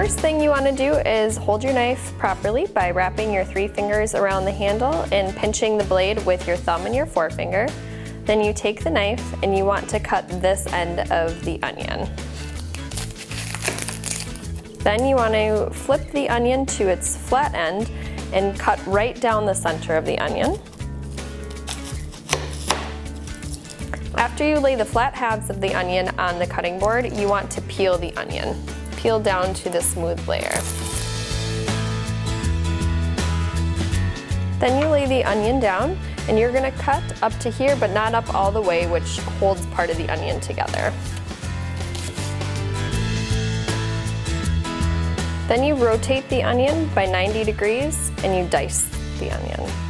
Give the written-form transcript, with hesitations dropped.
first thing you want to do is hold your knife properly by wrapping your 3 fingers around the handle and pinching the blade with your thumb and your forefinger. Then you take the knife and you want to cut this end of the onion. Then you want to flip the onion to its flat end and cut right down the center of the onion. After you lay the flat halves of the onion on the cutting board, you want to peel the onion. Peel down to the smooth layer. Then you lay the onion down and you're going to cut up to here but not up all the way, which holds part of the onion together. Then you rotate the onion by 90 degrees and you dice the onion.